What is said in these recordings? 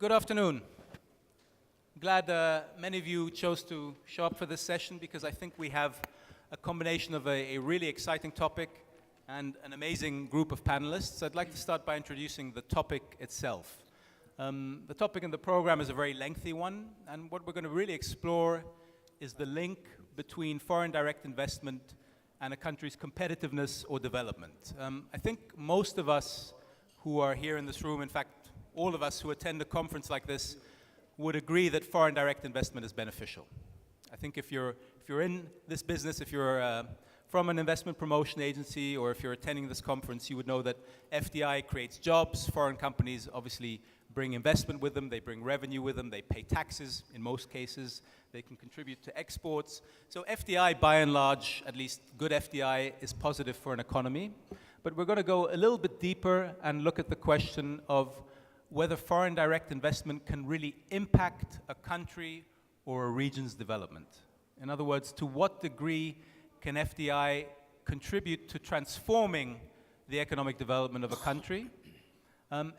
Good afternoon. Glad many of you chose to show up for this session because I think we have a combination of a really exciting topic and an amazing group of panelists. I'd like to start by introducing the topic itself. The topic in the program is a very lengthy one, and what we're going to really explore is the link between foreign direct investment and a country's competitiveness or development. I think most of us who are here in this room, in fact, all of us who attend a conference like this, would agree that foreign direct investment is beneficial. I think if you're in this business, if you're from an investment promotion agency, or if you're attending this conference, you would know that FDI creates jobs. Foreign companies obviously bring investment with them, they bring revenue with them, they pay taxes in most cases, they can contribute to exports. So FDI, by and large, at least good FDI, is positive for an economy. But we're going to go a little bit deeper and look at the question of whether foreign direct investment can really impact a country or a region's development. In other words, to what degree can FDI contribute to transforming the economic development of a country,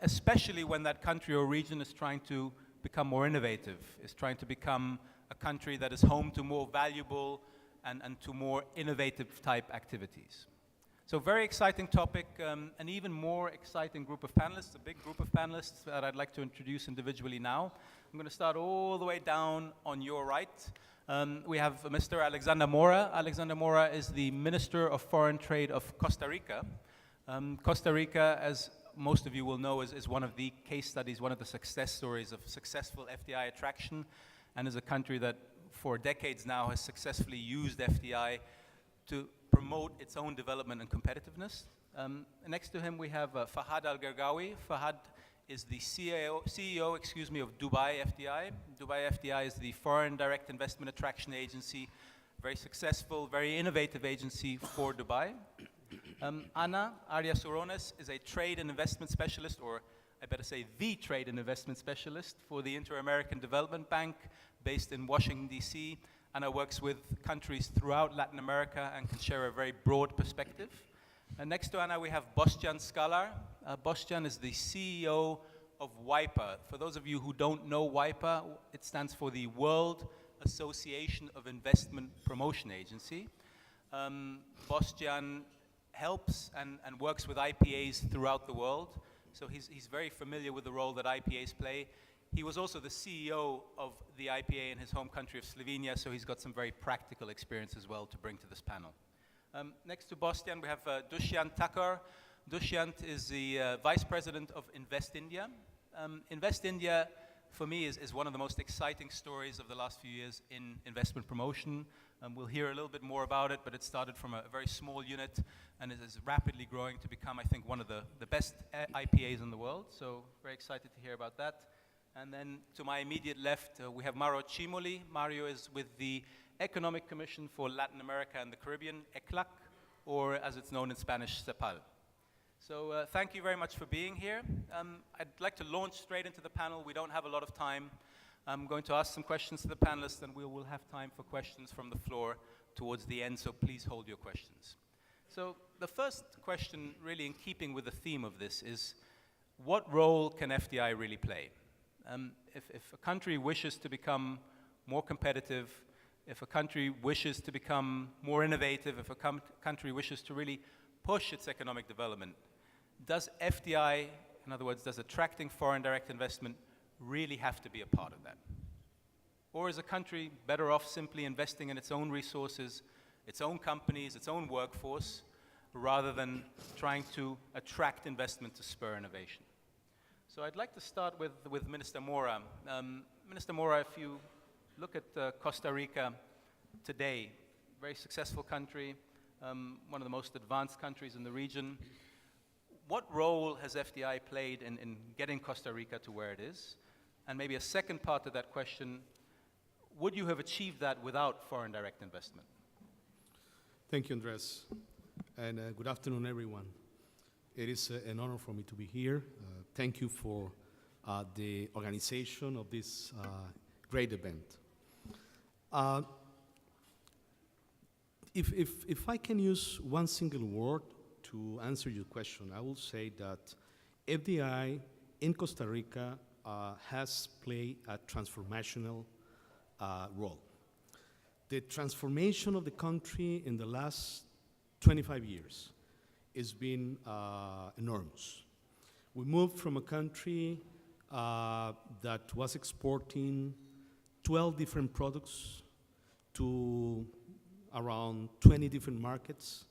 especially when that country or region is trying to become more innovative, is trying to become a country that is home to more valuable and to more innovative type activities. So very exciting topic, an even more exciting group of panelists, a big group of panelists that I'd like to introduce individually now. I'm going to start all the way down on your right. We have Mr. Alexander Mora. Alexander Mora is the Minister of Foreign Trade of Costa Rica. Costa Rica, as most of you will know, is one of the case studies, one of the success stories of successful FDI attraction, and is a country that for decades now has successfully used FDI to promote its own development and competitiveness. Next to him we have Fahad Al-Gargawi. Fahad is the CEO of Dubai FDI. Dubai FDI is the Foreign Direct Investment Attraction Agency, very successful, very innovative agency for Dubai. Ana Arias Orones is a trade and investment specialist, or I better say the trade and investment specialist for the Inter-American Development Bank based in Washington, D.C. Ana works with countries throughout Latin America and can share a very broad perspective. And next to Ana we have Boštjan Skalar. Boštjan is the CEO of WIPA. For those of you who don't know WIPA, it stands for the World Association of Investment Promotion Agency. Boštjan helps and works with IPAs throughout the world, so he's very familiar with the role that IPAs play. He was also the CEO of the IPA in his home country of Slovenia, so he's got some very practical experience as well to bring to this panel. Next to Boštjan, we have Dushyant Thakur. Dushyant is the Vice President of Invest India. Invest India, for me, is one of the most exciting stories of the last few years in investment promotion. We'll hear a little bit more about it, but it started from a very small unit and it is rapidly growing to become, I think, one of the best IPAs in the world. So very excited to hear about that. And then to my immediate left, we have Mario Cimoli. Mario is with the Economic Commission for Latin America and the Caribbean, ECLAC, or as it's known in Spanish, CEPAL. So thank you very much for being here. I'd like to launch straight into the panel. We don't have a lot of time. I'm going to ask some questions to the panelists, and we will have time for questions from the floor towards the end, so please hold your questions. So the first question, really in keeping with the theme of this, is what role can FDI really play? If a country wishes to become more competitive, if a country wishes to become more innovative, if a country wishes to really push its economic development, does FDI, in other words, does attracting foreign direct investment really have to be a part of that? Or is a country better off simply investing in its own resources, its own companies, its own workforce, rather than trying to attract investment to spur innovation? So I'd like to start with Minister Mora. Minister Mora, if you look at Costa Rica today, very successful country, one of the most advanced countries in the region. What role has FDI played in getting Costa Rica to where it is? And maybe a second part to that question, would you have achieved that without foreign direct investment? Thank you, Andres. And good afternoon, everyone. It is an honor for me to be here. Thank you for the organization of this great event. If I can use one single word to answer your question, I will say that FDI in Costa Rica has played a transformational role. The transformation of the country in the last 25 years has been enormous. We moved from a country that was exporting 12 different products to around 20 different markets,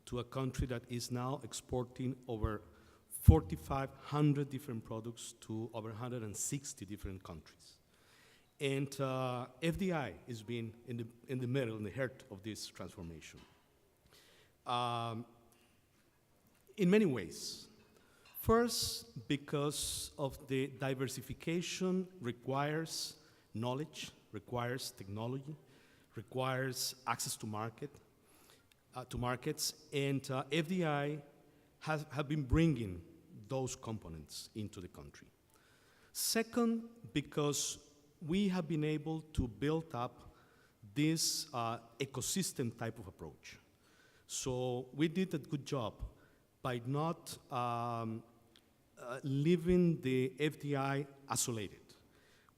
to a country that is now exporting over 4,500 different products to over 160 different countries. And FDI has been in the middle, in the heart of this transformation. In many ways. First, because of the diversification requires knowledge, requires technology, requires access to markets, and FDI have been bringing those components into the country. Second, because we have been able to build up this ecosystem type of approach. So we did a good job by not leaving the FDI isolated.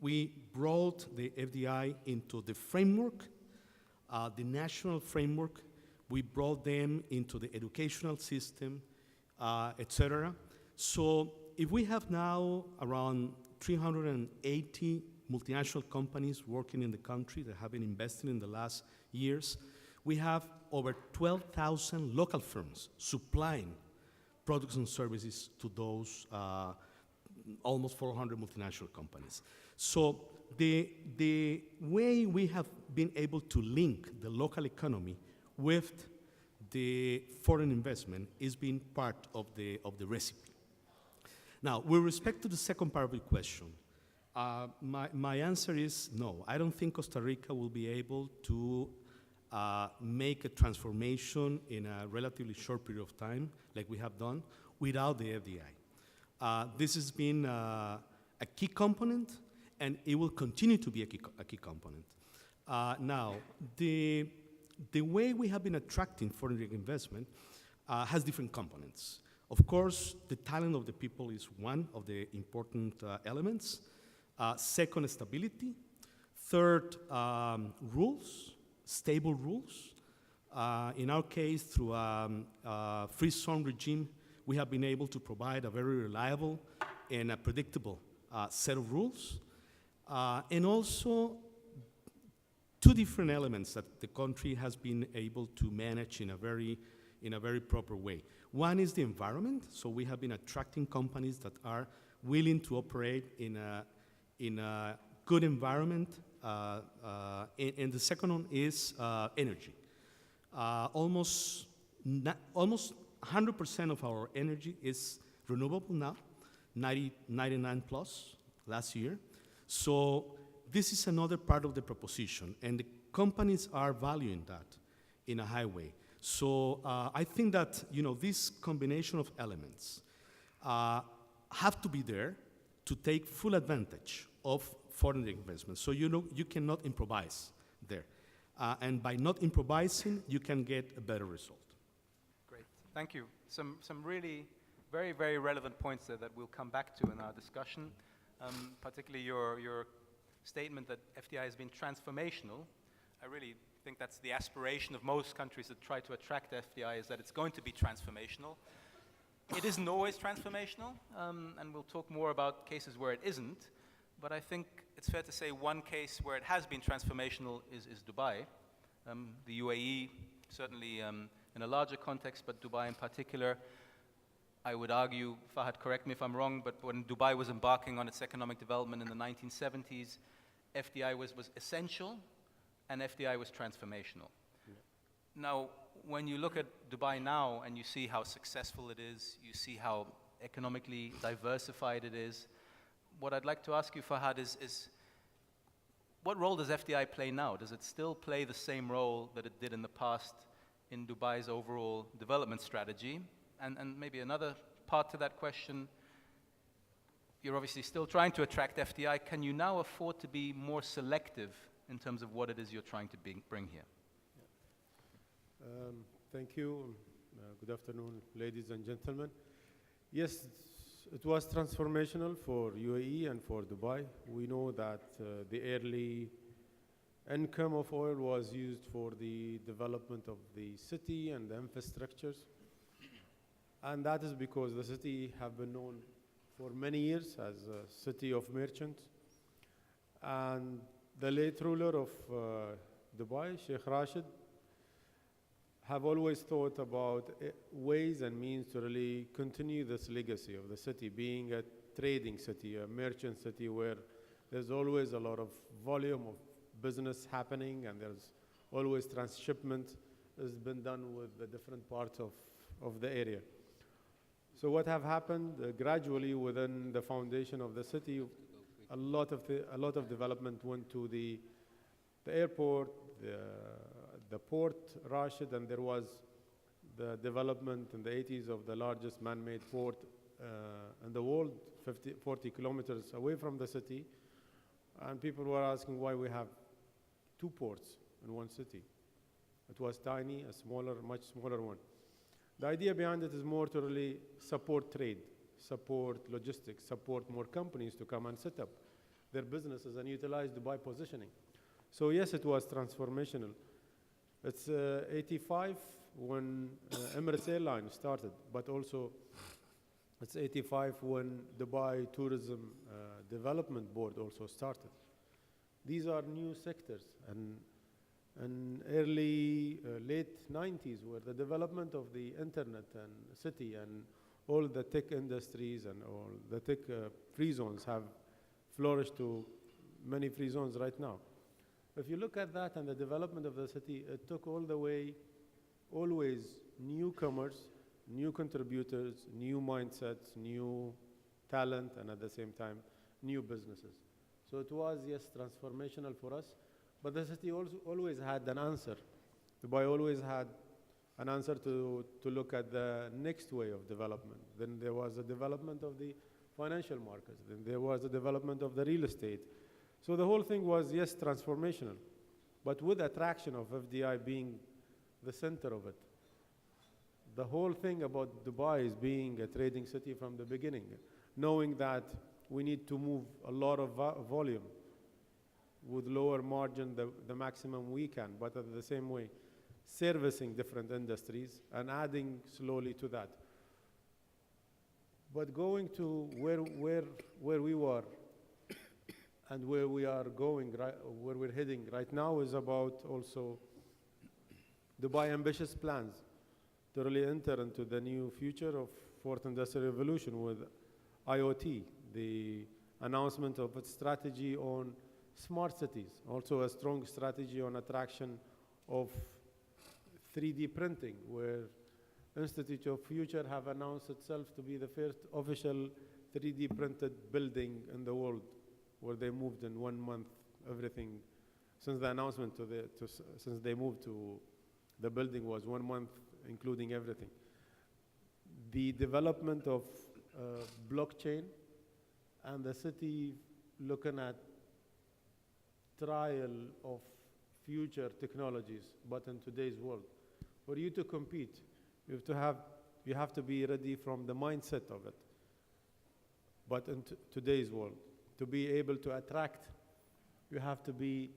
We brought the FDI into the framework, the national framework. We brought them into the educational system, etc. So if we have now around 380 multinational companies working in the country that have been investing in the last years, we have over 12,000 local firms supplying products and services to those almost 400 multinational companies. So the way we have been able to link the local economy with the foreign investment is being part of the recipe. Now, with respect to the second part of the question, my answer is no. I don't think Costa Rica will be able to make a transformation in a relatively short period of time, like we have done, without the FDI. This has been a key component, and it will continue to be a key component. Now, the way we have been attracting foreign direct investment has different components. Of course, the talent of the people is one of the important elements. Second, stability. Third, rules. Stable rules. In our case, through a free zone regime, we have been able to provide a very reliable and a predictable set of rules. And also, two different elements that the country has been able to manage in a very proper way. One is the environment. So we have been attracting companies that are willing to operate in a good environment. And the second one is energy. Almost 100% of our energy is renewable now, 99 plus last year. So this is another part of the proposition, and the companies are valuing that in a high way. So I think that this combination of elements have to be there to take full advantage of foreign direct investment. So you cannot improvise there. And by not improvising, you can get a better result. Great, thank you. Some really very, very relevant points there that we'll come back to in our discussion, particularly your statement that FDI has been transformational. I really think that's the aspiration of most countries that try to attract FDI, is that it's going to be transformational. It isn't always transformational, and we'll talk more about cases where it isn't. But I think it's fair to say one case where it has been transformational is Dubai. The UAE, certainly in a larger context, but Dubai in particular. I would argue, Fahad, correct me if I'm wrong, but when Dubai was embarking on its economic development in the 1970s, FDI was essential, and FDI was transformational. Yeah. Now, when you look at Dubai now and you see how successful it is, you see how economically diversified it is, what I'd like to ask you, Fahad, is what role does FDI play now? Does it still play the same role that it did in the past in Dubai's overall development strategy? And maybe another part to that question, you're obviously still trying to attract FDI. Can you now afford to be more selective in terms of what it is you're trying to bring here? Thank you. Good afternoon, ladies and gentlemen. Yes, It was transformational for UAE and for Dubai. We know that the early income of oil was used for the development of the city and the infrastructures. And that is because the city have been known for many years as a city of merchants. And the late ruler of Dubai, Sheikh Rashid, have always thought about ways and means to really continue this legacy of the city being a trading city, a merchant city where there's always a lot of volume of business happening and there's always transshipment has been done with the different parts of the area. So what have happened gradually within the foundation of the city, a lot of development went to the airport, the port, Rashid, and there was the development in the 80s of the largest man-made port in the world, 40 kilometers away from the city. And people were asking why we have two ports in one city. It was tiny, a smaller, much smaller one. The idea behind it is more to really support trade, support logistics, support more companies to come and set up their businesses and utilize Dubai positioning. So yes, it was transformational. It's 85 when Emirates Airlines started, but also it's 85 when Dubai Tourism Development Board also started. These are new sectors, and early, late 90s where the development of the internet and city and all the tech industries and all the tech free zones have flourished to many free zones right now. If you look at that and the development of the city, it took all the way, always newcomers, new contributors, new mindsets, new talent, and at the same time, new businesses. So it was, yes, transformational for us, but the city also always had an answer. Dubai always had an answer to look at the next way of development. Then there was the development of the financial markets. Then there was the development of the real estate. So the whole thing was, yes, transformational, but with attraction of FDI being the center of it. The whole thing about Dubai is being a trading city from the beginning, knowing that we need to move a lot of volume with lower margin, the maximum we can, but at the same way, servicing different industries and adding slowly to that. But going to where we were and where we are going, where we're heading right now is about also Dubai ambitious plans to really enter into the new future of fourth industrial revolution with IoT, the announcement of its strategy on smart cities, also a strong strategy on attraction of 3D printing, where Institute of Future have announced itself to be the first official 3D printed building in the world, where they moved in 1 month everything. Since the announcement since they moved to the building was 1 month, including everything. The development of blockchain and the city looking at trial of future technologies, but in today's world. For you to compete, you have to be ready from the mindset of it. But in today's world, to be able to attract, you have to be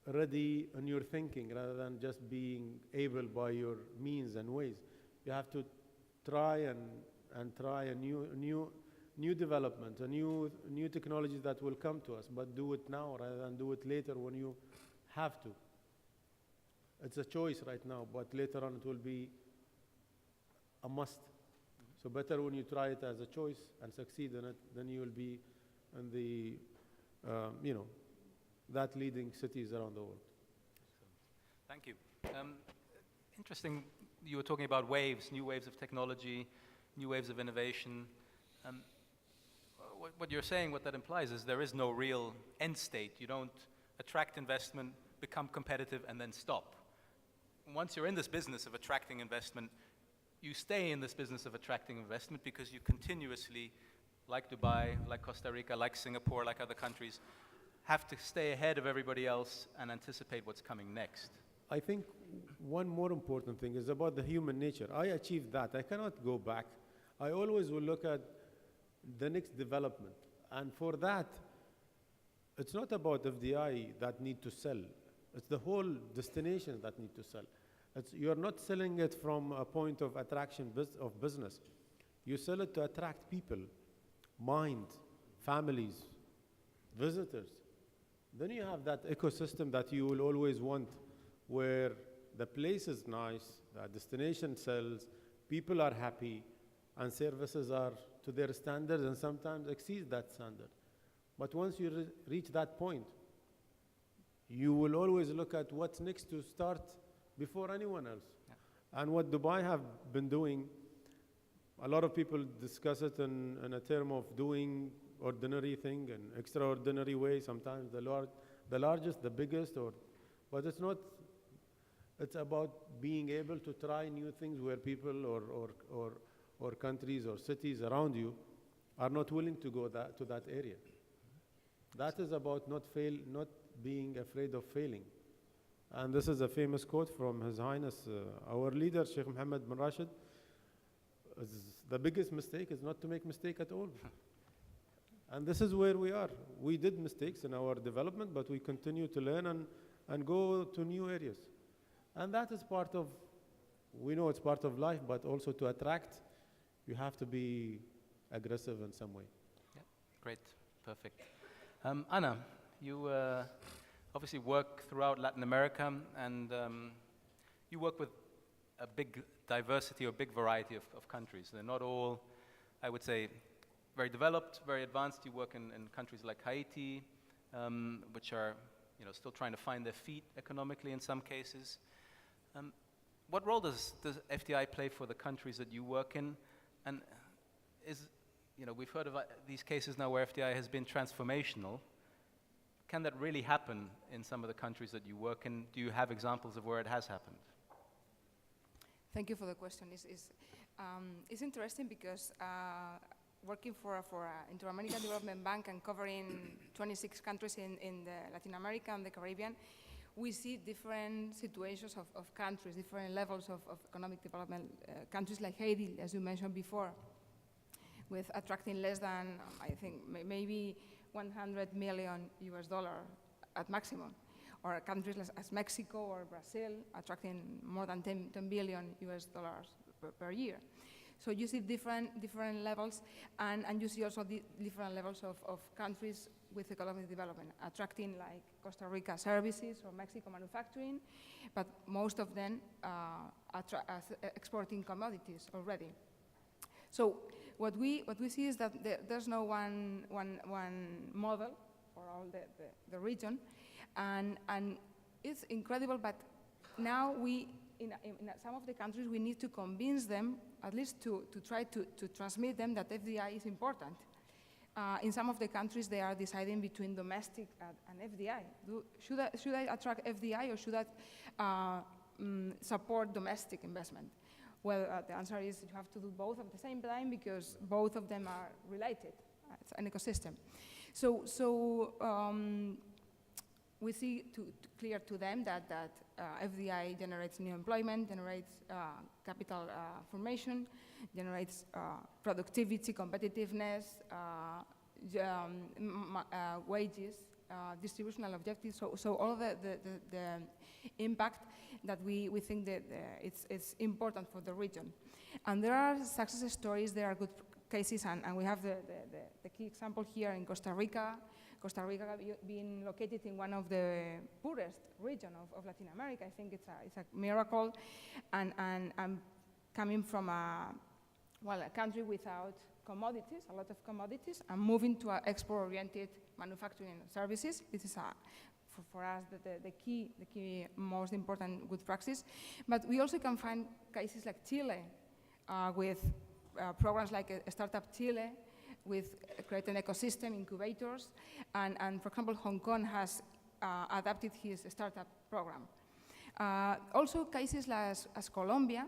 ready in your thinking rather than just being able by your means and ways. You have to try and try a new development, a new technologies that will come to us, but do it now rather than do it later when you have to. It's a choice right now, but later on it will be a must. So better when you try it as a choice and succeed in it, then you will be in the, that leading cities around the world. Thank you. Interesting, you were talking about waves, new waves of technology, new waves of innovation. What you're saying, what that implies is there is no real end state. You don't attract investment, become competitive, and then stop. Once you're in this business of attracting investment, you stay in this business of attracting investment because you continuously, like Dubai, like Costa Rica, like Singapore, like other countries, have to stay ahead of everybody else and anticipate what's coming next. I think one more important thing is about the human nature. I achieved that. I cannot go back. I always will look at the next development. And for that, it's not about FDI that need to sell. It's the whole destination that need to sell. You're not selling it from a point of attraction of business. You sell it to attract people, mind, families, visitors. Then you have that ecosystem that you will always want, where the place is nice, the destination sells, people are happy, and services are to their standards and sometimes exceed that standard. But once you reach that point, you will always look at what's next to start before anyone else. Yeah. And what Dubai have been doing, a lot of people discuss it in a term of doing ordinary thing and extraordinary way, sometimes the largest, the biggest, but it's not, it's about being able to try new things where people or countries or cities around you are not willing to go to that area. That is about not being afraid of failing. And this is a famous quote from His Highness, our leader, Sheikh Mohammed bin Rashid. The biggest mistake is not to make mistake at all. And this is where we are. We did mistakes in our development, but we continue to learn and go to new areas. And that is part of, we know it's part of life, but also to attract, you have to be aggressive in some way. Yeah, great, perfect. Anna, you obviously work throughout Latin America, and you work with a big diversity or big variety of countries. They're not all, I would say, very developed, very advanced. You work in countries like Haiti, which are still trying to find their feet economically in some cases. What role does FDI play for the countries that you work in? And we've heard of these cases now where FDI has been transformational. Can that really happen in some of the countries that you work in? Do you have examples of where it has happened? Thank you for the question. It's interesting because working for an Inter-American Development Bank and covering 26 countries in the Latin America and the Caribbean, we see different situations of countries, different levels of economic development. Countries like Haiti, as you mentioned before, with attracting less than, I think, maybe $100 million at maximum. Or countries as Mexico or Brazil attracting more than $10 billion per year. So you see different levels, and you see also different levels of countries with economic development, attracting like Costa Rica services or Mexico manufacturing, but most of them exporting commodities already. So what we see is that there's no one model for all the region, and it's incredible. But now in some of the countries we need to convince them, at least to try to transmit them that FDI is important. In some of the countries they are deciding between domestic and FDI. Should I attract FDI or should I support domestic investment? Well, the answer is you have to do both at the same time because both of them are related. It's an ecosystem. So we see clear to them that FDI generates new employment, generates capital formation, generates productivity, competitiveness, wages, distributional objectives. So all the impact that we think that it's important for the region. And there are success stories, there are good cases, and we have the key example here in Costa Rica. Costa Rica being located in one of the poorest regions of Latin America. I think it's a miracle, and coming from a country without commodities, a lot of commodities, and moving to an export-oriented manufacturing services. This is for us the key most important good practice. But we also can find cases like Chile with programs like Startup Chile, with creating ecosystem incubators, and for example, Hong Kong has adapted his startup program. Also, cases as Colombia,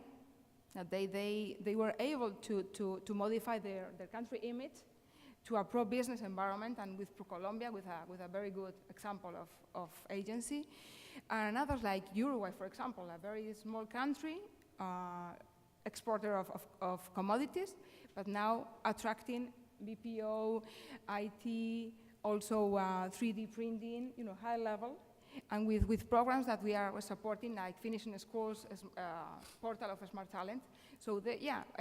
that they were able to modify their country image to a pro-business environment, and with ProColombia, with a very good example of agency, and others like Uruguay, for example, a very small country, exporter of commodities, but now attracting BPO, IT, also 3D printing, high level, and with programs that we're supporting, like finishing schools, portal of smart talent. So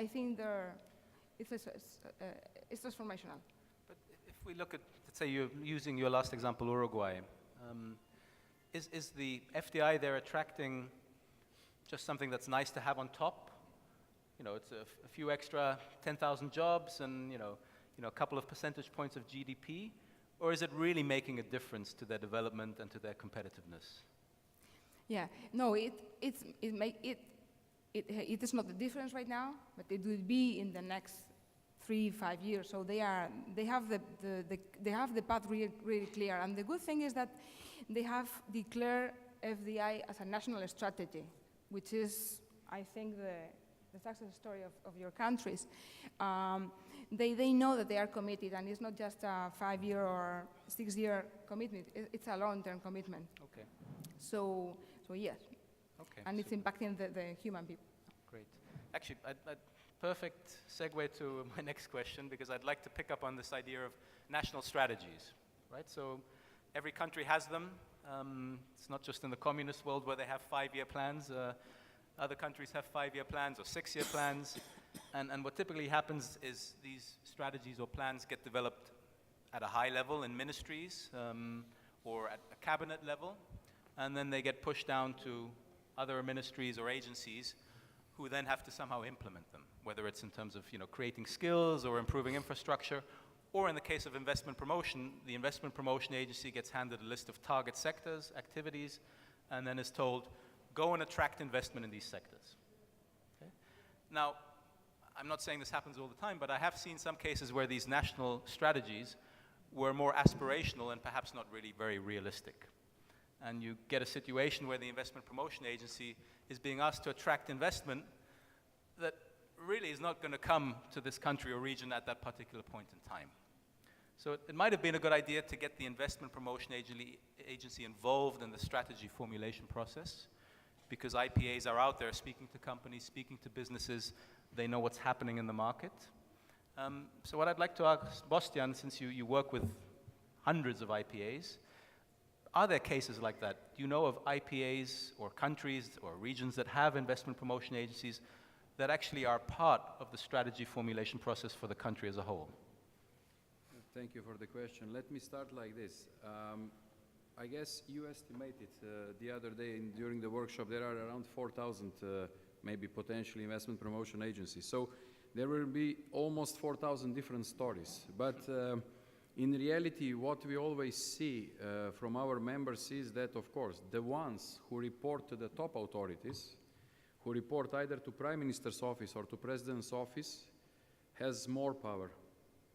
I think it's transformational. But if we look at, let's say you're using your last example, Uruguay, is the FDI there attracting just something that's nice to have on top? It's a few extra 10,000 jobs and, a couple of percentage points of GDP? Or is it really making a difference to their development and to their competitiveness? Yeah, no, it is not the difference right now, but it will be in the next 3-5 years. So they have the path really clear. And the good thing is that they have declared FDI as a national strategy, which is, I think, the success story of your countries. They know that they are committed, and it's not just a 5-year or 6-year commitment. It's a long-term commitment. Okay. So yes. Okay. And it's impacting the human people. Great. Actually, perfect segue to my next question, because I'd like to pick up on this idea of national strategies, right? So every country has them. It's not just in the communist world where they have 5-year plans. Other countries have 5-year plans or 6-year plans. And what typically happens is these strategies or plans get developed at a high level in ministries or at a cabinet level, and then they get pushed down to other ministries or agencies who then have to somehow implement them, whether it's in terms of creating skills or improving infrastructure, or in the case of investment promotion, the investment promotion agency gets handed a list of target sectors, activities, and then is told, go and attract investment in these sectors. Okay? Now, I'm not saying this happens all the time, but I have seen some cases where these national strategies were more aspirational and perhaps not really very realistic. And you get a situation where the investment promotion agency is being asked to attract investment that really is not going to come to this country or region at that particular point in time. So it might have been a good idea to get the investment promotion agency involved in the strategy formulation process, because IPAs are out there speaking to companies, speaking to businesses. They know what's happening in the market. So what I'd like to ask Bostian, since you work with hundreds of IPAs, are there cases like that? Do you know of IPAs or countries or regions that have investment promotion agencies that actually are part of the strategy formulation process for the country as a whole? Thank you for the question. Let me start like this. I guess you estimated the other day during the workshop there are around 4,000 maybe potential investment promotion agencies. So there will be almost 4,000 different stories. But in reality, what we always see from our members is that, of course, the ones who report to the top authorities, who report either to Prime Minister's office or to President's office, has more power.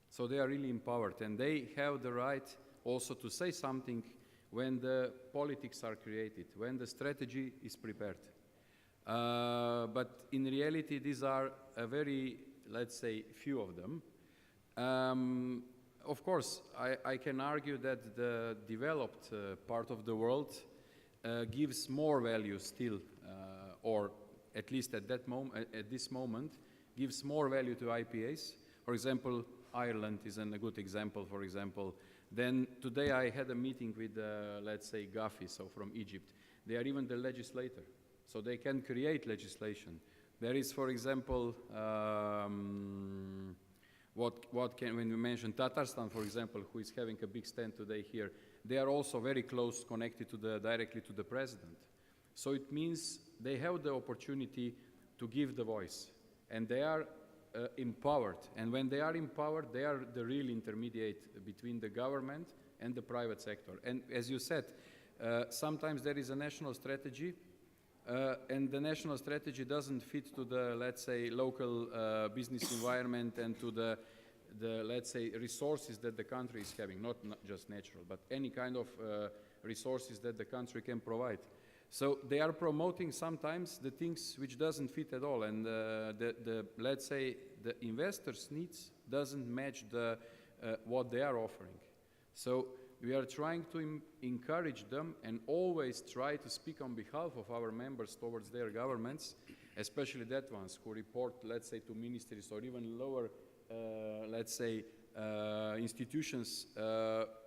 So they are really empowered, and they have the right also to say something when the politics are created, when the strategy is prepared. But in reality, these are a very, let's say, few of them. Of course, I can argue that the developed part of the world gives more value still, or at least at this moment, gives more value to IPAs. For example, Ireland is a good example, for example. Then today I had a meeting with, let's say, Gafi, so from Egypt. They are even the legislator, so they can create legislation. There is, for example, when we mention Tatarstan, for example, who is having a big stand today here, they are also very close connected to directly to the president. So it means they have the opportunity to give the voice, and they are empowered. And when they are empowered, they are the real intermediate between the government and the private sector. And as you said, sometimes there is a national strategy, and the national strategy doesn't fit to the, let's say, local business environment and to the, let's say, resources that the country is having, not just natural, but any kind of resources that the country can provide. So they are promoting sometimes the things which doesn't fit at all, and let's say the investors' needs doesn't match what they are offering. So we are trying to encourage them and always try to speak on behalf of our members towards their governments especially that ones who report, let's say, to ministries or even lower, let's say, institutions.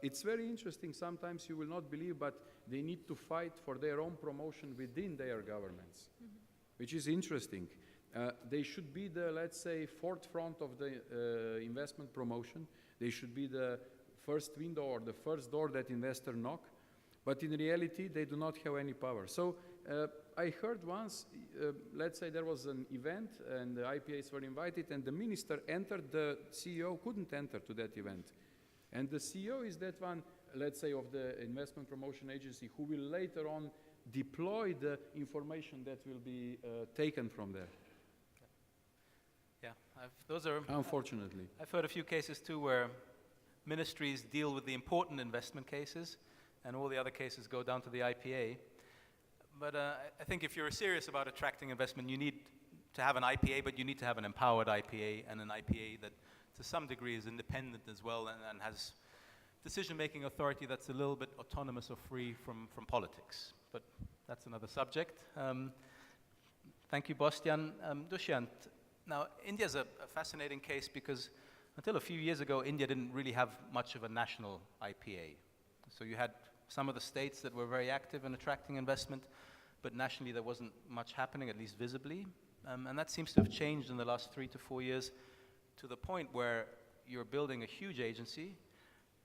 It's very interesting. Sometimes you will not believe, but they need to fight for their own promotion within their governments, which is interesting. They should be the, let's say, forefront of the investment promotion. They should be the first window or the first door that investor knock. But in reality, they do not have any power. So I heard once, let's say there was an event and the IPAs were invited and the minister entered, the CEO couldn't enter to that event. And the CEO is that one, let's say, of the investment promotion agency who will later on deploy the information that will be taken from there. Yeah, those are... Unfortunately. I've heard a few cases too where ministries deal with the important investment cases and all the other cases go down to the IPA. But I think if you're serious about attracting investment, you need to have an IPA, but you need to have an empowered IPA and an IPA that to some degree is independent as well and has decision-making authority that's a little bit autonomous or free from politics. But that's another subject. Thank you, Bostian. Dushyant, now India's a fascinating case because until a few years ago, India didn't really have much of a national IPA. So you had some of the states that were very active in attracting investment, but nationally there wasn't much happening, at least visibly. And that seems to have changed in the last 3 to 4 years to the point where you're building a huge agency.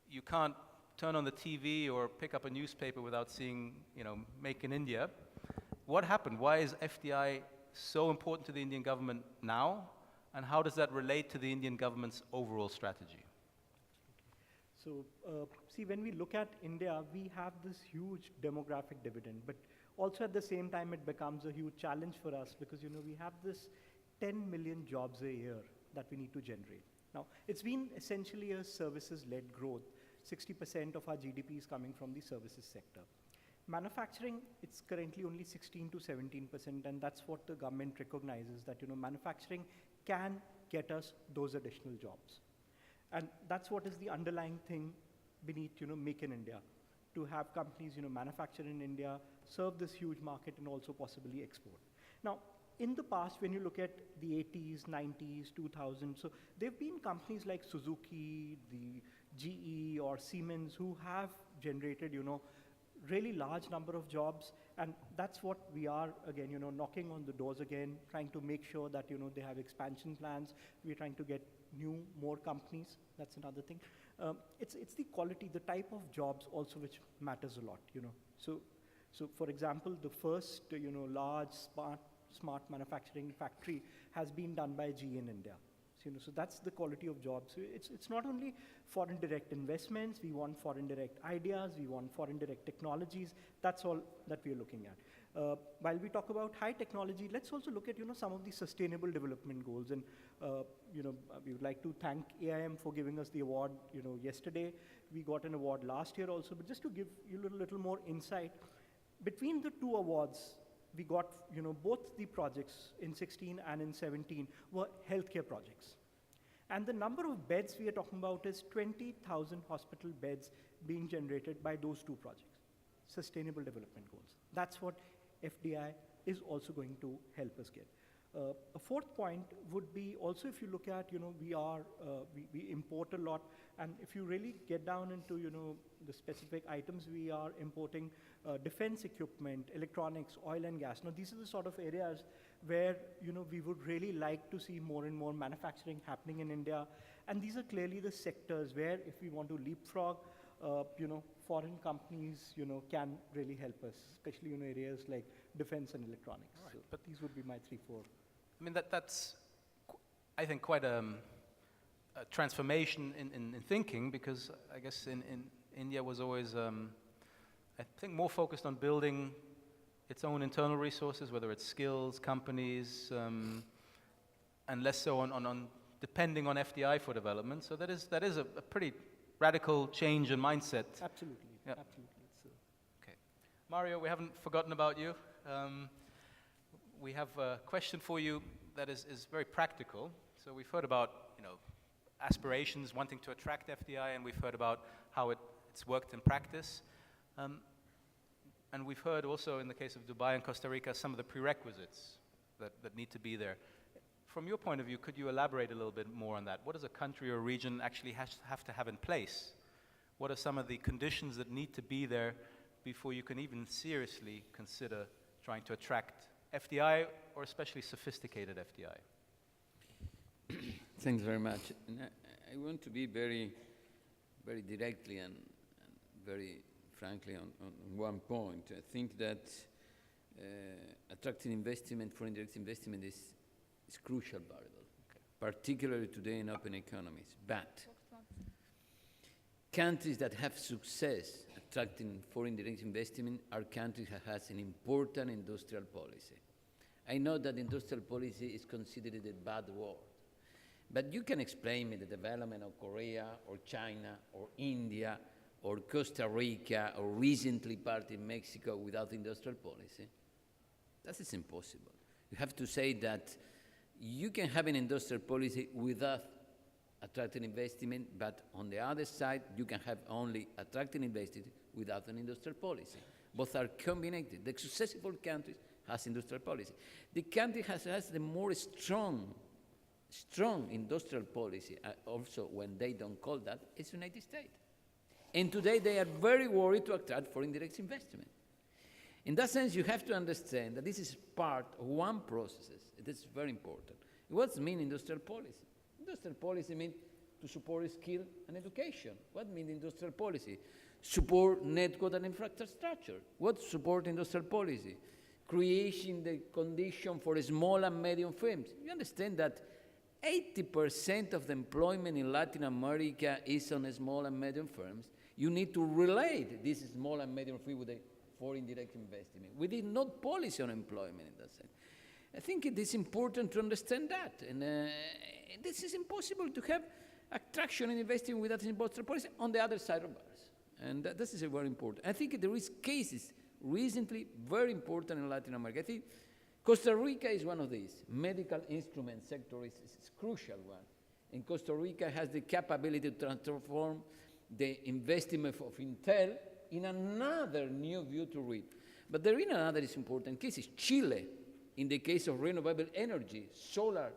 You can't turn on the TV or pick up a newspaper without seeing, Make in India. What happened? Why is FDI so important to the Indian government now? And how does that relate to the Indian government's overall strategy? So, see, when we look at India, we have this huge demographic dividend, but also at the same time, it becomes a huge challenge for us because, we have this 10 million jobs a year that we need to generate. Now, it's been essentially a services-led growth. 60% of our GDP is coming from the services sector. Manufacturing, it's currently only 16 to 17%, and that's what the government recognizes, that, manufacturing can get us those additional jobs. And that's what is the underlying thing beneath, Make in India, to have companies, manufacture in India, serve this huge market, and also possibly export. Now, in the past, when you look at the 80s, 90s, 2000s, so there have been companies like Suzuki, the GE, or Siemens who have generated, really large number of jobs, and that's what we are, again, knocking on the doors again, trying to make sure that, they have expansion plans. We're trying to get more companies. That's another thing. It's the quality, the type of jobs also which matters a lot, So for example, the first, large smart manufacturing factory has been done by GE in India. So that's the quality of jobs. So it's not only foreign direct investments, we want foreign direct ideas, we want foreign direct technologies. That's all that we are looking at. While we talk about high technology, let's also look at some of the sustainable development goals. And we would like to thank AIM for giving us the award. Yesterday we got an award last year also. But just to give you a little more insight, between the two awards, we got, both the projects in 16 and in 17 were healthcare projects. And the number of beds we are talking about is 20,000 hospital beds being generated by those two projects, sustainable development goals. That's what FDI is also going to help us get. A fourth point would be also if you look at, we import a lot, and if you really get down into, the specific items, we are importing defense equipment, electronics, oil and gas. Now, these are the sort of areas where, we would really like to see more and more manufacturing happening in India. And these are clearly the sectors where if we want to leapfrog, foreign companies, can really help us, especially in areas like defense and electronics. Right. So, but these would be my 3-4. I mean, that's, I think, quite a transformation in thinking, because I guess in India was always, I think, more focused on building its own internal resources, whether it's skills, companies, and less so on depending on FDI for development. So that is a pretty radical change in mindset. Absolutely, Yep. absolutely. So. Okay. Mario, we haven't forgotten about you. We have a question for you that is very practical. So we've heard about, aspirations, wanting to attract FDI, and we've heard about how it's worked in practice. And we've heard also in the case of Dubai and Costa Rica some of the prerequisites that need to be there. From your point of view, could you elaborate a little bit more on that? What does a country or region actually have to have in place? What are some of the conditions that need to be there before you can even seriously consider trying to attract FDI, or especially sophisticated FDI? Thanks very much. And I want to be very, very directly and very frankly on one point. I think that attracting investment, foreign direct investment is crucial variable, particularly today in open economies. But countries that have success attracting foreign direct investment are countries that has an important industrial policy. I know that industrial policy is considered a bad word, but you can explain me the development of Korea or China or India or Costa Rica or recently part in Mexico without industrial policy? That is impossible. You have to say that you can have an industrial policy without attracting investment, but on the other side, you can have only attracting investment without an industrial policy. Both are combined. The successful countries has industrial policy. The country has the more strong industrial policy, also when they don't call that, is United States. And today they are very worried to attract foreign direct investment. In that sense, you have to understand that this is part of one process. It is very important. What means industrial policy? Industrial policy means to support skill and education. What means industrial policy? Support network and infrastructure. What support industrial policy? Creating the condition for small and medium firms. You understand that 80% of the employment in Latin America is on small and medium firms. You need to relate this small and medium firm with the foreign direct investment. We did not policy on employment in that sense. I think it is important to understand that. And this is impossible to have attraction and investment without industrial policy on the other side of us. And this is very important. I think there is cases recently very important in Latin America. I think Costa Rica is one of these. Medical instrument sector is a crucial one. And Costa Rica has the capability to transform the investment of Intel in another new view to read. But there is another important case, is Chile, in the case of renewable energy, solar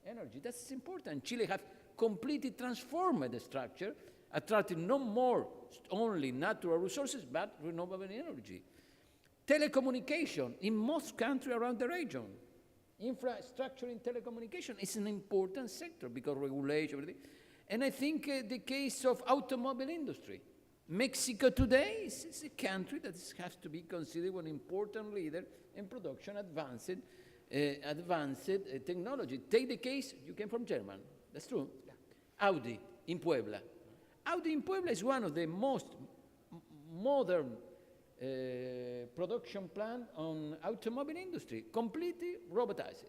energy. That's important. Chile has completely transformed the structure, attracting no more only natural resources, but renewable energy. Telecommunication in most countries around the region. Infrastructure in telecommunication is an important sector because regulation, everything. And I think the case of automobile industry. Mexico today is a country that has to be considered an important leader in production advanced technology. Take the case, you came from Germany, that's true? Yeah. Audi in Puebla. Audi in Puebla is one of the most modern production plant on automobile industry, completely robotized.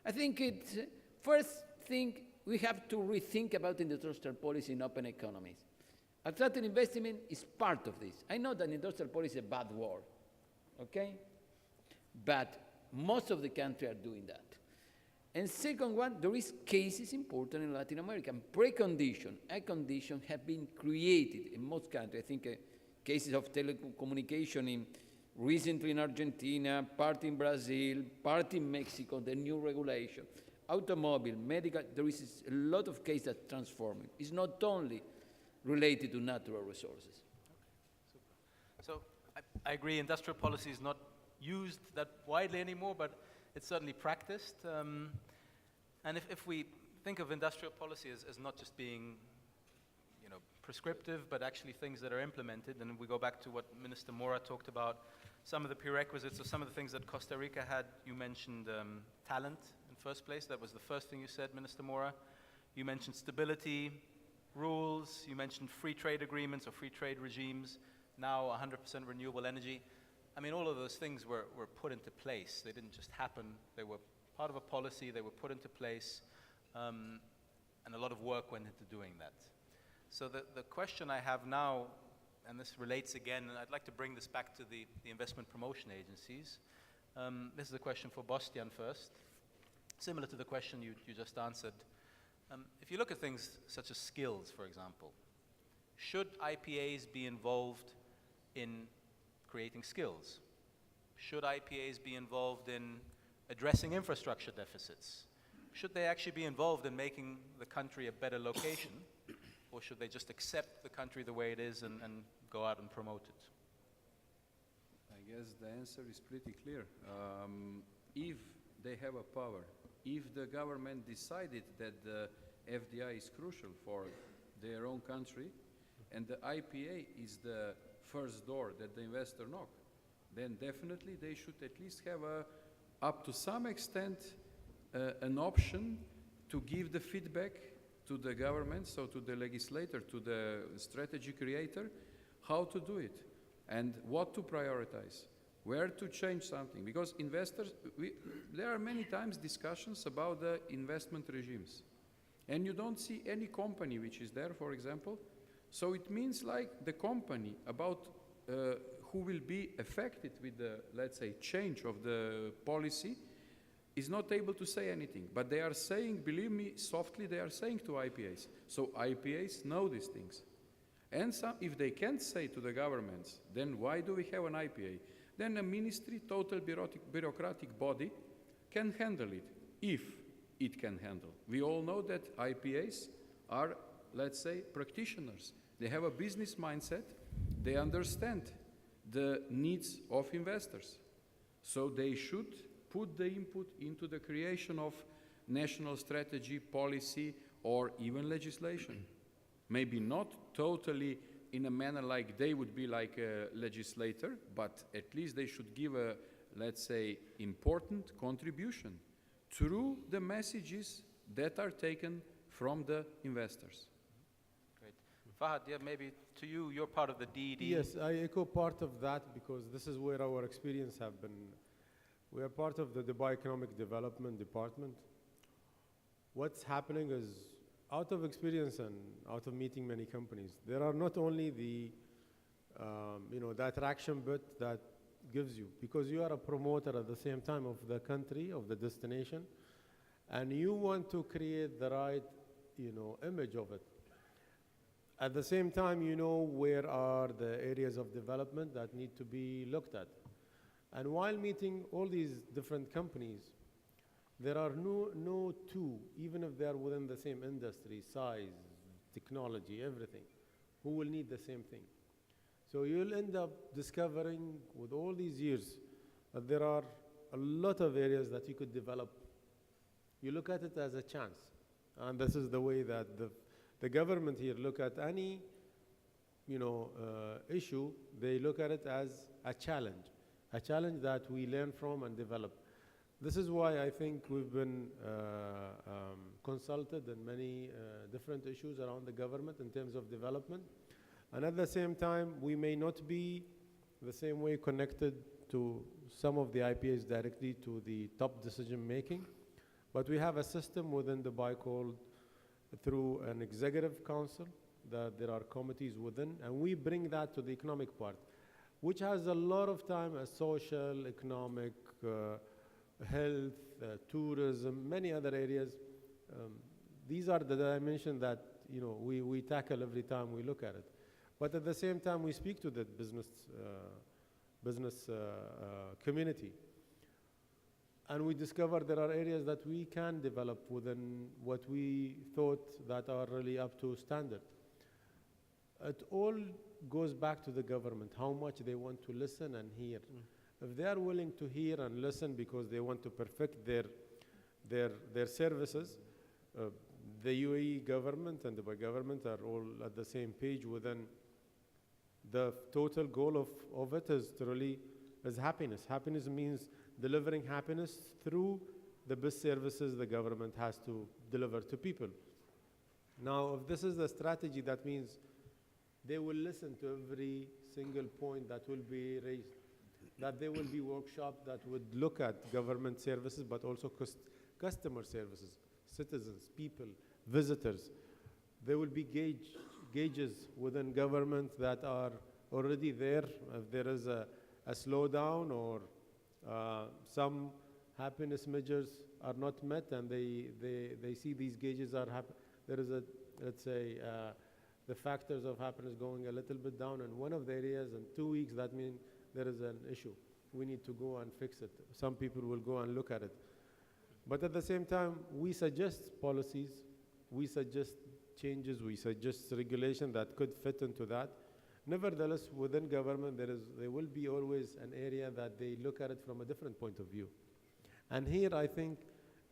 I think it's first thing we have to rethink about industrial policy in open economies. Attracting investment is part of this. I know that industrial policy is a bad word, okay? But most of the countries are doing that. And second one, there is cases important in Latin America. Precondition, a condition have been created in most countries. I think cases of telecommunication recently in Argentina, part in Brazil, part in Mexico, the new regulation, automobile, medical, there is a lot of cases that transform it. It's not only related to natural resources. Okay, super. So I agree, industrial policy is not used that widely anymore, but it's certainly practiced. And if we think of industrial policy as not just being prescriptive, but actually things that are implemented, and we go back to what Minister Mora talked about, some of the prerequisites or some of the things that Costa Rica had. You mentioned talent in first place. That was the first thing you said, Minister Mora. You mentioned stability, rules, you mentioned free trade agreements or free trade regimes, now 100% renewable energy. I mean, all of those things were put into place. They didn't just happen. They were part of a policy. They were put into place, and a lot of work went into doing that. So the question I have now, and this relates again, and I'd like to bring this back to the investment promotion agencies. This is a question for Bostian first, similar to the question you just answered. If you look at things such as skills, for example, should IPAs be involved in creating skills? Should IPAs be involved in addressing infrastructure deficits? Should they actually be involved in making the country a better location, or should they just accept the country the way it is and go out and promote it? I guess the answer is pretty clear. If they have a power, if the government decided that the FDI is crucial for their own country, and the IPA is the first door that the investor knock, then definitely they should at least have up to some extent, an option to give the feedback to the government, so to the legislator, to the strategy creator, how to do it and what to prioritize, where to change something. Because investors, there are many times discussions about the investment regimes. And you don't see any company which is there, for example. So it means like the company about who will be affected with the, let's say, change of the policy is not able to say anything. But they are saying, believe me, softly they are saying to IPAs. So IPAs know these things. And if they can't say to the governments, then why do we have an IPA? Then a ministry, total bureaucratic body, can handle it, if it can handle. We all know that IPAs are, let's say, practitioners. They have a business mindset. They understand the needs of investors. So they should put the input into the creation of national strategy, policy, or even legislation. Maybe not totally in a manner like they would be like a legislator, but at least they should give a, let's say, important contribution through the messages that are taken from the investors. Great. Fahad, yeah, maybe to you, you're part of the DED. Yes, I echo part of that because this is where our experience have been. We are part of the Dubai Economic Development Department. What's happening is, out of experience and out of meeting many companies, there are not only the, the attraction bit that gives you, because you are a promoter at the same time of the country, of the destination, and you want to create the right, image of it. At the same time, you know where are the areas of development that need to be looked at. And while meeting all these different companies, there are no two, even if they are within the same industry, size, technology, everything, who will need the same thing. So you'll end up discovering with all these years that there are a lot of areas that you could develop. You look at it as a chance. And this is the way that the government here look at any issue. They look at it as a challenge that we learn from and develop. This is why I think we've been consulted in many different issues around the government in terms of development. And at the same time, we may not be the same way connected to some of the IPAs directly to the top decision making, but we have a system within Dubai called, through an executive council, that there are committees within, and we bring that to the economic part, which has a lot of time as social, economic, health, tourism, many other areas. These are the dimensions that we tackle every time we look at it. But at the same time, we speak to the business community. And we discover there are areas that we can develop within what we thought that are really up to standard. It all goes back to the government, how much they want to listen and hear. If they are willing to hear and listen because they want to perfect their services, the UAE government and the Dubai government are all at the same page within the total goal of it is happiness. Happiness means delivering happiness through the best services the government has to deliver to people. Now, if this is the strategy, that means they will listen to every single point that will be raised, that there will be workshops that would look at government services, but also customer services, citizens, people, visitors. There will be gauges within government that are already there. If there is a slowdown or some happiness measures are not met and they see these gauges are there is let's say, the factors of happiness going a little bit down in one of the areas in 2 weeks, that means there is an issue. we need to go and fix it. Some people will go and look at it. But at the same time, we suggest policies, we suggest changes, we suggest regulation that could fit into that. Nevertheless, within government, there will be always an area that they look at it from a different point of view. And here, I think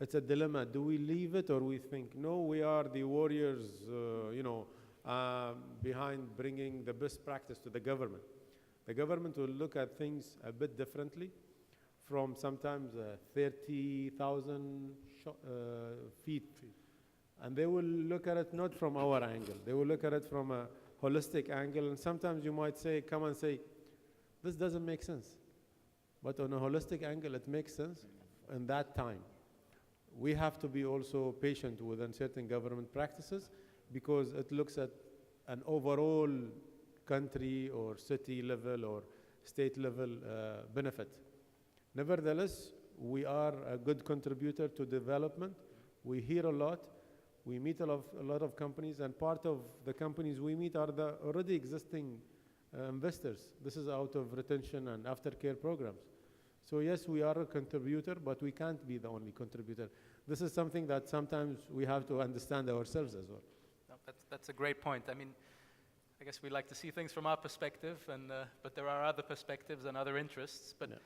it's a dilemma. Do we leave it, or we think, no, we are the warriors, behind bringing the best practice to the government. The government will look at things a bit differently, from sometimes 30,000 feet. And they will look at it not from our angle. They will look at it from a holistic angle. And sometimes you might come and say, this doesn't make sense. But on a holistic angle, it makes sense in that time. We have to be also patient with certain government practices, because it looks at an overall country or city level or state level benefit. Nevertheless, we are a good contributor to development. We hear a lot. We meet a lot of companies, and part of the companies we meet are the already existing investors. This is out of retention and aftercare programs. So yes, we are a contributor, but we can't be the only contributor. This is something that sometimes we have to understand ourselves as well. No, that's a great point. I mean, I guess we like to see things from our perspective, but there are other perspectives and other interests. But Yeah.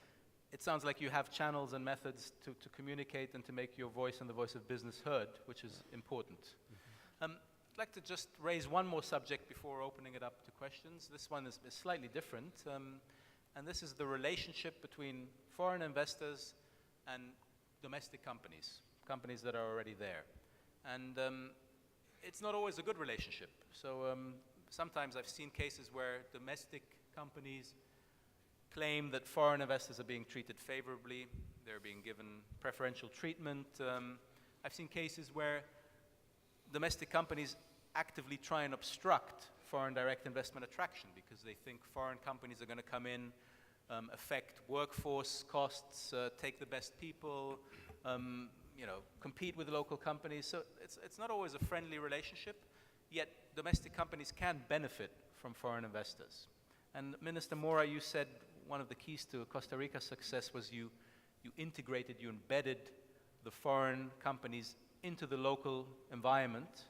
it sounds like you have channels and methods to communicate and to make your voice and the voice of business heard, which is important. I'd like to just raise one more subject before opening it up to questions. This one is slightly different, and this is the relationship between foreign investors and domestic companies that are already there. And it's not always a good relationship. So sometimes I've seen cases where domestic companies claim that foreign investors are being treated favorably, they're being given preferential treatment. I've seen cases where domestic companies actively try and obstruct foreign direct investment attraction because they think foreign companies are going to come in, affect workforce costs, take the best people, compete with local companies. So it's not always a friendly relationship, yet domestic companies can benefit from foreign investors. And Minister Mora, you said one of the keys to Costa Rica's success was you embedded the foreign companies into the local environment.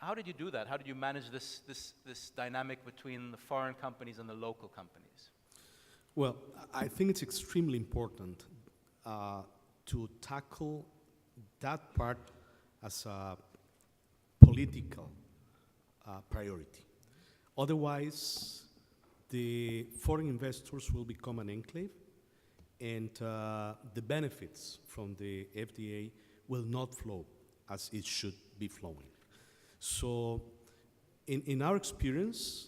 How did you do that? How did you manage this dynamic between the foreign companies and the local companies? Well, I think it's extremely important to tackle that part as a political priority. Otherwise, the foreign investors will become an enclave, and the benefits from the FDA will not flow as it should be flowing. So, in our experience,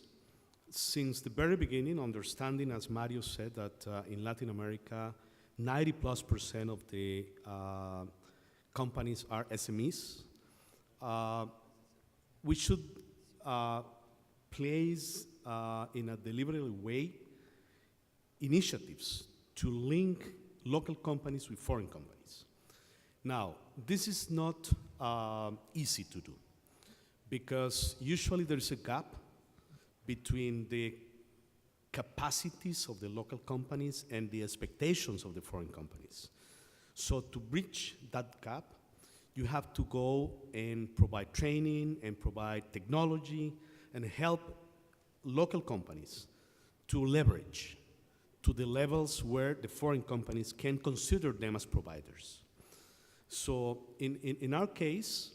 since the very beginning, understanding, as Mario said, that in Latin America, 90+% of the companies are SMEs, we should place in a deliberate way initiatives to link local companies with foreign companies. Now, this is not easy to do because usually there is a gap between the capacities of the local companies and the expectations of the foreign companies. So to bridge that gap, you have to go and provide training and provide technology and help local companies to leverage to the levels where the foreign companies can consider them as providers. So in our case,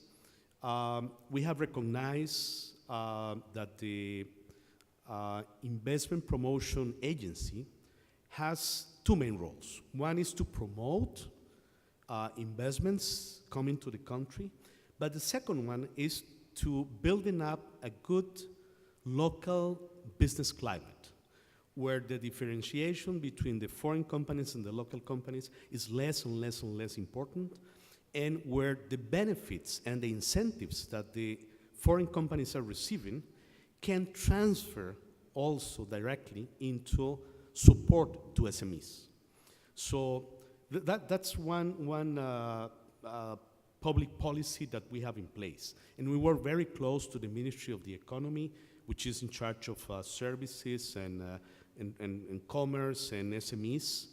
we have recognized that the investment promotion agency has two main roles. One is to promote investments coming to the country, but the second one is to building up a good local business climate where the differentiation between the foreign companies and the local companies is less and less and less important, and where the benefits and the incentives that the foreign companies are receiving can transfer also directly into support to SMEs. So that's one public policy that we have in place. And we work very close to the Ministry of the Economy, which is in charge of services and and Commerce and SMEs.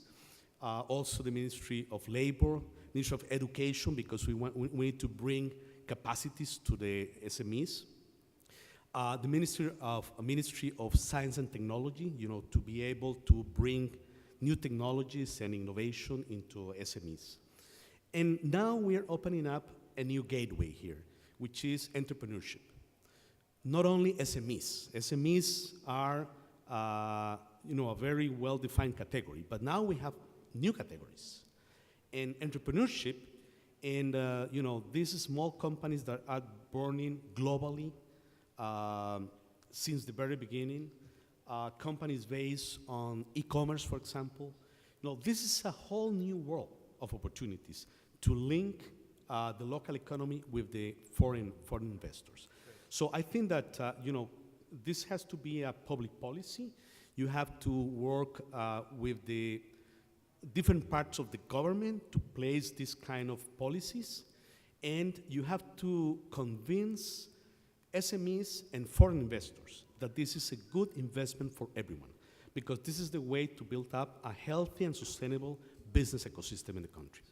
Also the Ministry of Labor, Ministry of Education, because we need to bring capacities to the SMEs. The Ministry of Science and Technology, to be able to bring new technologies and innovation into SMEs. And now we are opening up a new gateway here, which is entrepreneurship. Not only SMEs. SMEs are, a very well-defined category, but now we have new categories. And entrepreneurship, and these small companies that are burning globally since the very beginning, companies based on e-commerce, for example. This is a whole new world of opportunities to link the local economy with the foreign investors. So I think that this has to be a public policy. You have to work with the different parts of the government to place this kind of policies, and you have to convince SMEs and foreign investors that this is a good investment for everyone, because this is the way to build up a healthy and sustainable business ecosystem in the country.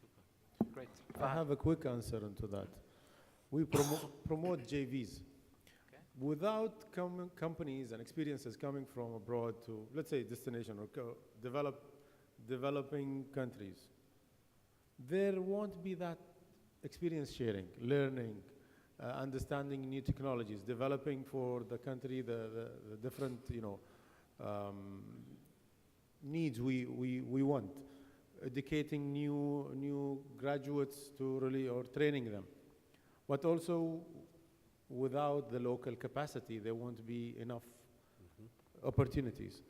Great. I have a quick answer into that. We promote JVs. Okay. Without companies and experiences coming from abroad to, let's say, destination or developing countries, there won't be that experience sharing, learning, understanding new technologies, developing for the country the different needs we want, educating new graduates to really, or training them. But also, without the local capacity, there won't be enough opportunities.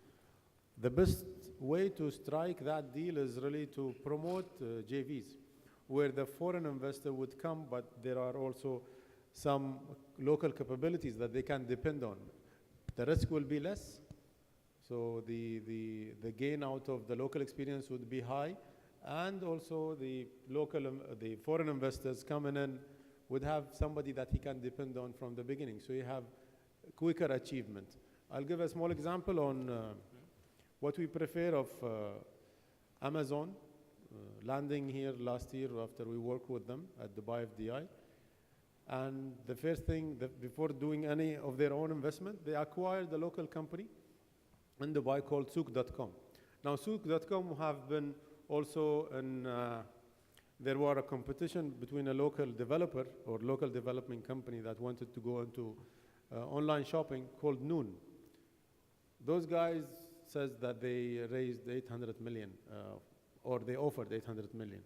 The best way to strike that deal is really to promote JVs, where the foreign investor would come, but there are also some local capabilities that they can depend on. The risk will be less, so the gain out of the local experience would be high, and also the foreign investors coming in would have somebody that he can depend on from the beginning, so you have quicker achievement. I'll give a small example on what we prefer of Amazon landing here last year after we worked with them at Dubai FDI. And the first thing, before doing any of their own investment, they acquired a local company in Dubai called Souk.com. Now, Souk.com have been also there were a competition between a local developer or local development company that wanted to go into online shopping called Noon. Those guys says that they raised 800 million, or they offered 800 million,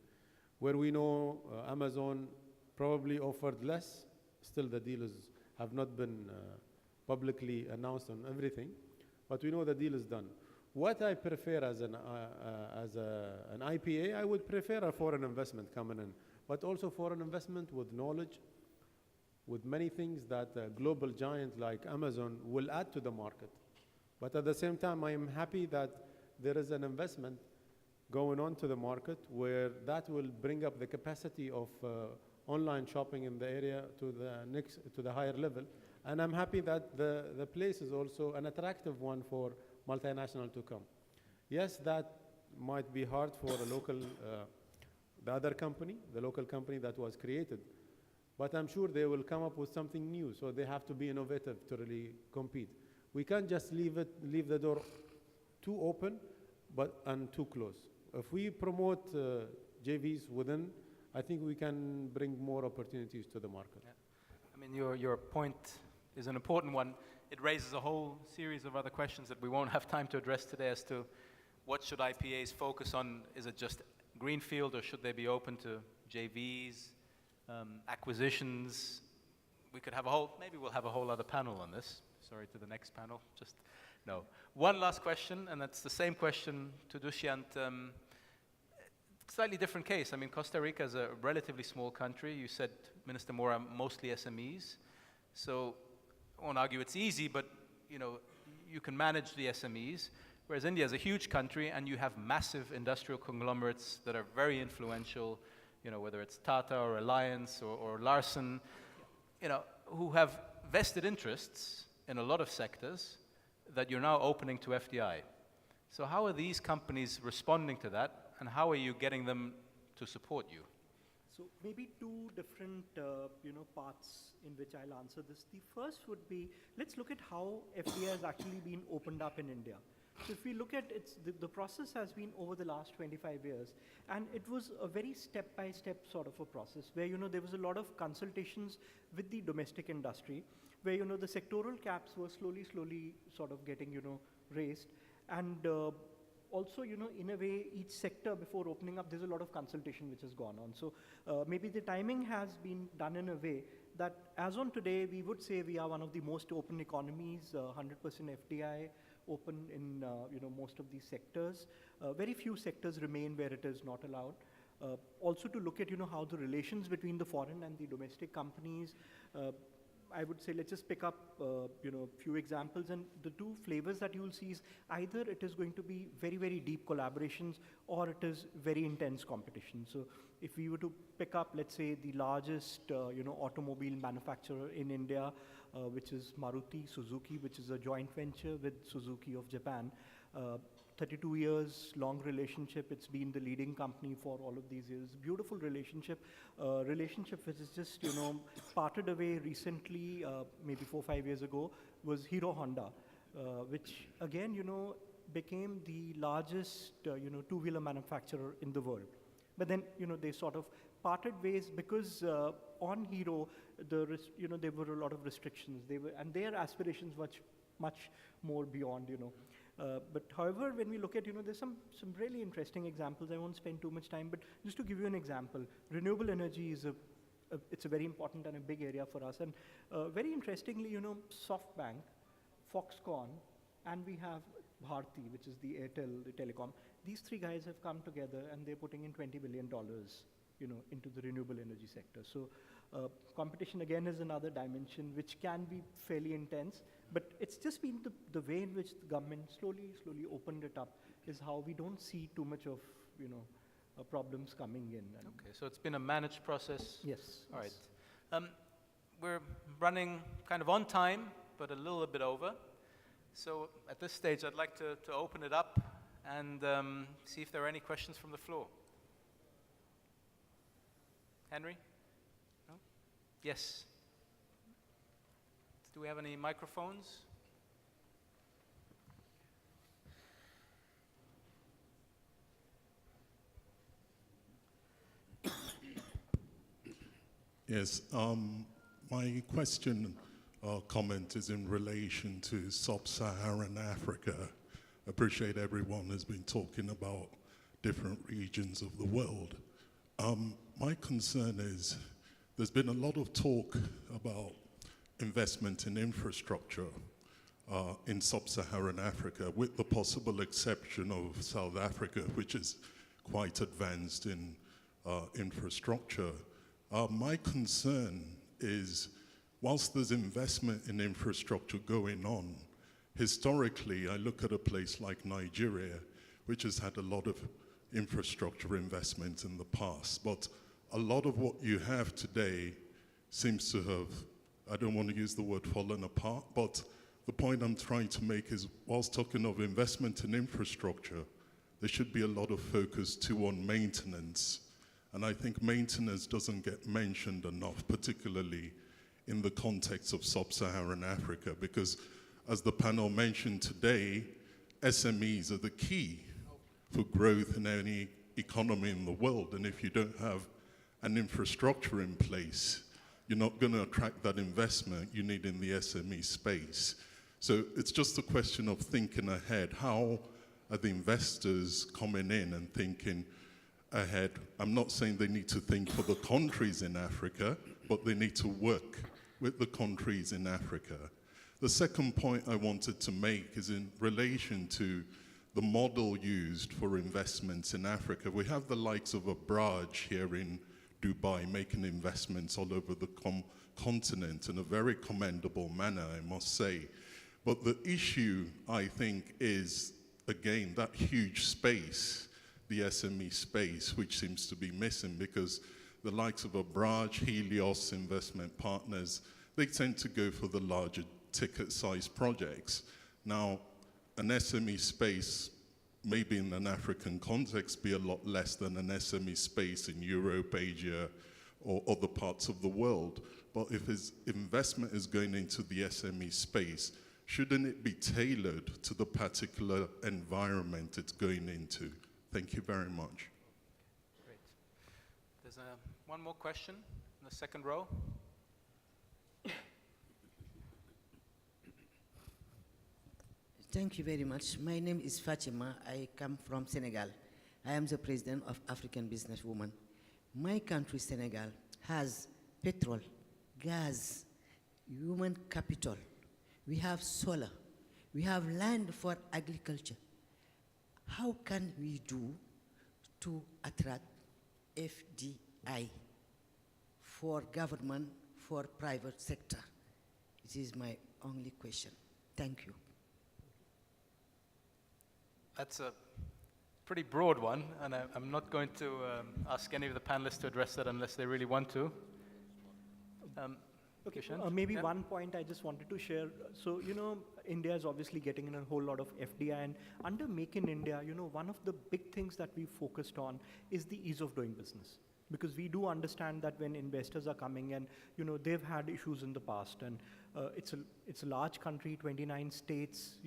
where we know Amazon probably offered less. Still, the deals have not been publicly announced on everything, but we know the deal is done. What I prefer as an IPA, I would prefer a foreign investment coming in, but also foreign investment with knowledge, with many things that a global giant like Amazon will add to the market. But at the same time, I am happy that there is an investment going on to the market where that will bring up the capacity of online shopping in the area to the higher level. And I'm happy that the place is also an attractive one for multinational to come. Yes, that might be hard for a local, the other company, the local company that was created, but I'm sure they will come up with something new, so they have to be innovative to really compete. We can't just leave the door too open and too close. If we promote JVs within, I think we can bring more opportunities to the market. Yeah. I mean, your point is an important one. It raises a whole series of other questions that we won't have time to address today as to what should IPAs focus on. Is it just greenfield, or should they be open to JVs, acquisitions? We could have maybe we'll have a whole other panel on this. Sorry to the next panel, no. One last question, and that's the same question to Dushyant. Slightly different case. I mean, Costa Rica is a relatively small country. You said, Minister Mora, mostly SMEs. So I won't argue it's easy, but you can manage the SMEs. Whereas India is a huge country, and you have massive industrial conglomerates that are very influential, whether it's Tata or Alliance or Larsen, who have vested interests in a lot of sectors that you're now opening to FDI. So how are these companies responding to that, and how are you getting them to support you? So maybe two different parts in which I'll answer this. The first would be, let's look at how FDI has actually been opened up in India. So if we look at the process has been over the last 25 years, and it was a very step-by-step sort of a process where, there was a lot of consultations with the domestic industry, where, the sectoral caps were slowly sort of getting, raised. And also, in a way, each sector before opening up, there's a lot of consultation which has gone on. So maybe the timing has been done in a way that as on today, we would say we are one of the most open economies, 100% FDI open in most of these sectors. Very few sectors remain where it is not allowed. Also to look at how the relations between the foreign and the domestic companies, I would say let's just pick up few examples, and the two flavors that you will see is either it is going to be very deep collaborations or it is very intense competition. So if we were to pick up, let's say, the largest automobile manufacturer in India, which is Maruti Suzuki, which is a joint venture with Suzuki of Japan. 32 years long relationship. It's been the leading company for all of these years. Beautiful relationship. Relationship which is just, parted away recently, maybe 4 or 5 years ago, was Hero Honda, which again, became the largest, two-wheeler manufacturer in the world. But then, they sort of parted ways because on Hero, there were a lot of restrictions. And their aspirations were much more beyond, But however, when we look at, there's some really interesting examples. I won't spend too much time, but just to give you an example, renewable energy is it's a very important and a big area for us. And very interestingly, SoftBank, Foxconn, and we have Bharti, which is the Airtel, the telecom. These three guys have come together and they're putting in $20 billion, into the renewable energy sector. So competition again is another dimension which can be fairly intense, but it's just been the way in which the government slowly opened it up is how we don't see too much of, problems coming in. Okay, so it's been a managed process. Yes. All right. We're running kind of on time, but a little bit over. So at this stage, I'd like to open it up and see if there are any questions from the floor. Henry? No? Yes. Do we have any microphones? Yes, my question or comment is in relation to Sub-Saharan Africa. I appreciate everyone has been talking about different regions of the world. My concern is there's been a lot of talk about investment in infrastructure in Sub-Saharan Africa, with the possible exception of South Africa, which is quite advanced in infrastructure. My concern is, whilst there's investment in infrastructure going on, historically, I look at a place like Nigeria, which has had a lot of infrastructure investment in the past, but a lot of what you have today seems to have, I don't want to use the word fallen apart, but the point I'm trying to make is, whilst talking of investment in infrastructure, there should be a lot of focus too on maintenance. And I think maintenance doesn't get mentioned enough, particularly in the context of Sub-Saharan Africa, because as the panel mentioned today, SMEs are the key for growth in any economy in the world. And if you don't have an infrastructure in place, you're not going to attract that investment you need in the SME space. So it's just a question of thinking ahead. How are the investors coming in and thinking ahead? I'm not saying they need to think for the countries in Africa, but they need to work with the countries in Africa. The second point I wanted to make is in relation to the model used for investments in Africa. We have the likes of Abraj here in Dubai making investments all over the continent in a very commendable manner, I must say. But the issue, I think, is, again, that huge space, the SME space, which seems to be missing, because the likes of Abraj, Helios Investment Partners, they tend to go for the larger ticket size projects. Now, an SME space maybe in an African context, be a lot less than an SME space in Europe, Asia, or other parts of the world. But if his investment is going into the SME space, shouldn't it be tailored to the particular environment it's going into? Thank you very much. Great. There's one more question in the second row. Thank you very much. My name is Fatima. I come from Senegal. I am the president of African Businesswomen. My country, Senegal, has petrol, gas, human capital. We have solar. We have land for agriculture. How can we do to attract FDI for government, for private sector? It is my only question. Thank you. That's a pretty broad one, and I'm not going to ask any of the panelists to address that unless they really want to. Okay, Kishan? maybe Yeah. one point I just wanted to share. So, India is obviously getting in a whole lot of FDI, and under Make in India, one of the big things that we focused on is the ease of doing business. Because we do understand that when investors are coming and, they've had issues in the past, and it's a large country, 29 states,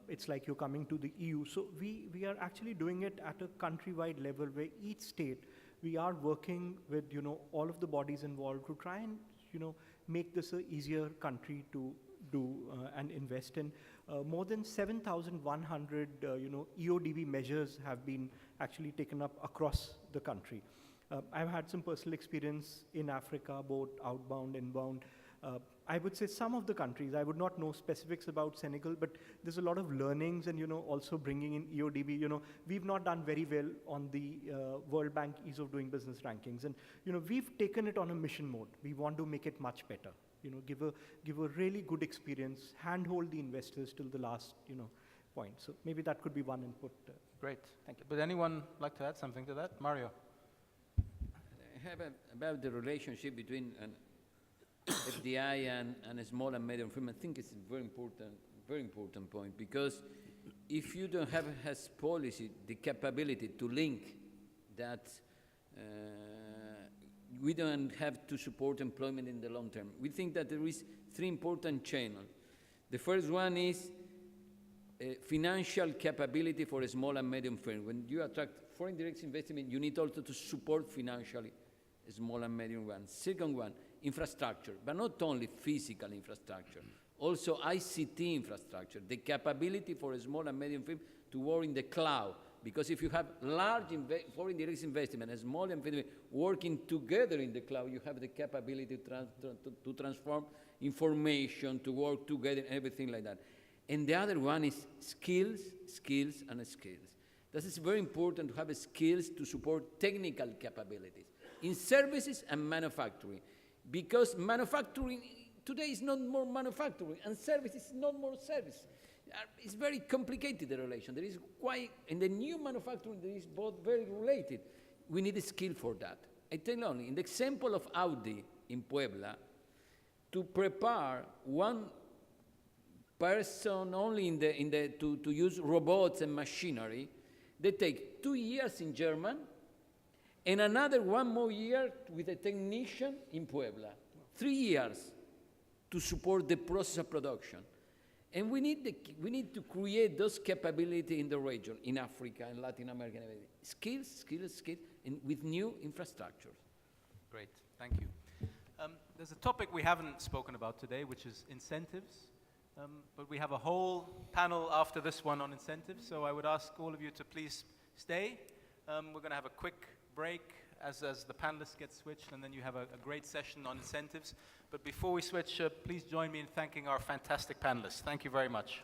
it's like you're coming to the EU. So we are actually doing it at a countrywide level where each state, we are working with, all of the bodies involved to try and, make this an easier country to do and invest in. More than 7,100, EODB measures have been actually taken up across the country. I've had some personal experience in Africa, both outbound, inbound. I would say some of the countries, I would not know specifics about Senegal, but there's a lot of learnings and, also bringing in EODB. We've not done very well on the World Bank Ease of Doing Business rankings. And, we've taken it on a mission mode. We want to make it much better. Give a really good experience, handhold the investors till the last, point. So maybe that could be one input. Great, thank you. Would anyone like to add something to that? Mario? I have about the relationship between FDI and a small and medium firm. I think it's a very important point, because if you don't have as policy the capability to link that, we don't have to support employment in the long term. We think that there is 3 important channels. The first one is financial capability for a small and medium firm. When you attract foreign direct investment, you need also to support financially a small and medium one. Second one, infrastructure, but not only physical infrastructure, also ICT infrastructure, the capability for a small and medium firm to work in the cloud. Because if you have large foreign direct investment and small and medium working together in the cloud, you have the capability to transform information, to work together, everything like that. And the other one is skills. This is very important to have skills to support technical capabilities in services and manufacturing. Because manufacturing today is not more manufacturing, and service is not more service. It's very complicated, the relation. There is quite, in the new manufacturing, there is both very related. We need a skill for that. I tell you only, in the example of Audi in Puebla, to prepare one person only to use robots and machinery, they take 2 years in German, and another 1 more year with a technician in Puebla. 3 years to support the process of production. And we need to create those capabilities in the region, in Africa, in Latin America, and everything. Skills, and with new infrastructures. Great, thank you. There's a topic we haven't spoken about today, which is incentives. But we have a whole panel after this one on incentives, so I would ask all of you to please stay. We're going to have a quick break as the panelists get switched, and then you have a great session on incentives. But before we switch, please join me in thanking our fantastic panelists. Thank you very much.